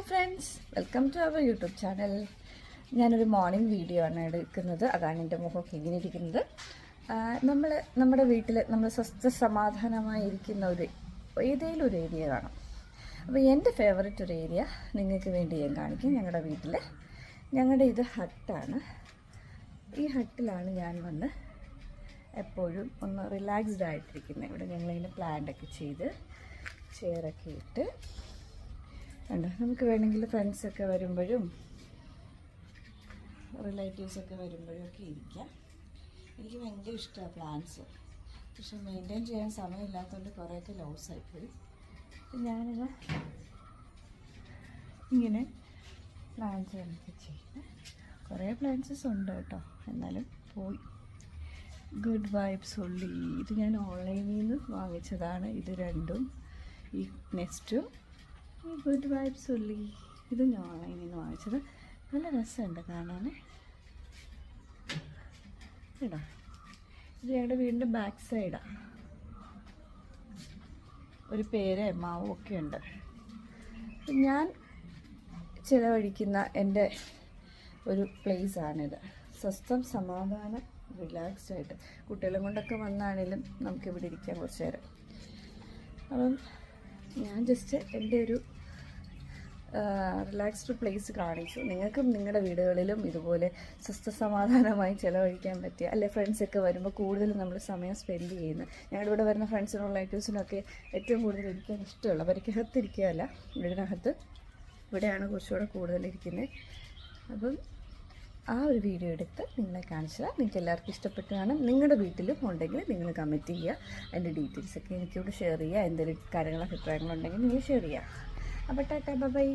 Friends, welcome to our YouTube channel. ഞാനൊരു morning video ആണ് എടുക്കുന്നത്. അതാണ് എൻ്റെ മുഖമൊക്കെ ഇങ്ങനെ ഇരിക്കുന്നത്. നമ്മുടെ വീട്ടിൽ നമ്മൾ സ്വസ്ഥ സമാധാനമായിരിക്കുന്ന ഏതെങ്കിലും ഒരു ഏരിയ കാണും. അപ്പോൾ എൻ്റെ ഫേവററ്റ് ഒരു ഏരിയ നിങ്ങൾക്ക് വേണ്ടി ഞാൻ കാണിക്കും. ഞങ്ങളുടെ ഇത് ഹട്ടാണ്. ഈ ഹട്ടിലാണ് ഞാൻ വന്ന് എപ്പോഴും ഒന്ന് റിലാക്സ്ഡ് ആയിട്ടിരിക്കുന്നത്. ഇവിടെ ഞങ്ങളിങ്ങനെ പ്ലാന്റൊക്കെ ചെയ്ത് ചെയറൊക്കെ ഇട്ട് ഉണ്ട്. നമുക്ക് വേണമെങ്കിൽ ഫ്രണ്ട്സൊക്കെ വരുമ്പോഴും റിലേറ്റീവ്സൊക്കെ വരുമ്പോഴും ഒക്കെ ഇരിക്കാം. എനിക്ക് ഭയങ്കര ഇഷ്ടമാണ് പ്ലാന്റ്സ്. പക്ഷെ മെയിൻറ്റെയിൻ ചെയ്യാൻ സമയമില്ലാത്തതുകൊണ്ട് കുറേയൊക്കെ ലോസ് ആയിപ്പോയി. ഞാനിത് ഇങ്ങനെ പ്ലാന്റ്സ് ഒക്കെ ചെയ്ത് കുറേ പ്ലാന്റ്സസ് ഉണ്ട് കേട്ടോ, എന്നാലും പോയി. ഗുഡ് വൈബ്സ് ഉള്ളി, ഇത് ഞാൻ ഓൺലൈനിൽ നിന്ന് വാങ്ങിച്ചതാണ്. ഇത് രണ്ടും, ഈ നെക്സ്റ്റും ഈ ഗുഡ് വൈബ്സ് ഉള്ളി, ഇത് ഞാൻ ഓൺലൈനിൽ നിന്ന് വാങ്ങിച്ചത്. നല്ല രസമുണ്ട് കാണാൻ കേട്ടോ. ഇത് ഞങ്ങളുടെ വീടിൻ്റെ ബാക്ക് സൈഡാണ്. ഒരു പേര് മാവും ഒക്കെ ഉണ്ട്. ഞാൻ ചിലവഴിക്കുന്ന എൻ്റെ ഒരു പ്ലേസാണിത്. സ്വസ്ഥം, സമാധാനം, റിലാക്സ്ഡ് ആയിട്ട് കുട്ടികളും കൊണ്ടൊക്കെ വന്നാണേലും നമുക്കിവിടെ ഇരിക്കാം കുറച്ച് നേരം. അപ്പം ഞാൻ ജസ്റ്റ് എൻ്റെ ഒരു റിലാക്സ്ഡ് പ്ലേസ് കാണിച്ചു. നിങ്ങൾക്കും നിങ്ങളുടെ വീടുകളിലും ഇതുപോലെ സ്വസ്ഥ സമാധാനമായി ചിലവഴിക്കാൻ പറ്റിയ, അല്ലെ ഫ്രണ്ട്സൊക്കെ വരുമ്പോൾ കൂടുതലും നമ്മൾ സമയം സ്പെൻഡ് ചെയ്യുന്നത്. ഞങ്ങളുടെ ഇവിടെ വരുന്ന ഫ്രണ്ട്സിനും റിലേറ്റീവ്സിനൊക്കെ ഏറ്റവും കൂടുതൽ ഇരിക്കാൻ ഇഷ്ടമുള്ള വരയ്ക്കകത്തിരിക്കുകയല്ല, വീടിനകത്ത് ഇവിടെയാണ് കുറച്ചുകൂടെ കൂടുതലിരിക്കുന്നത്. അപ്പം ആ ഒരു വീഡിയോ എടുത്ത് നിങ്ങളെ കാണിച്ചാൽ നിങ്ങൾക്ക് എല്ലാവർക്കും ഇഷ്ടപ്പെട്ട് കാണും. നിങ്ങളുടെ വീട്ടിലും ഉണ്ടെങ്കിൽ നിങ്ങൾ കമൻറ്റ് ചെയ്യുക. അതിൻ്റെ ഡീറ്റെയിൽസൊക്കെ എനിക്കിവിടെ ഷെയർ ചെയ്യുക. എന്തെങ്കിലും കാര്യങ്ങൾ അഭിപ്രായങ്ങളുണ്ടെങ്കിൽ നിങ്ങൾ ഷെയർ ചെയ്യുക. അപ്പോൾ ടാറ്റാ, ബൈ.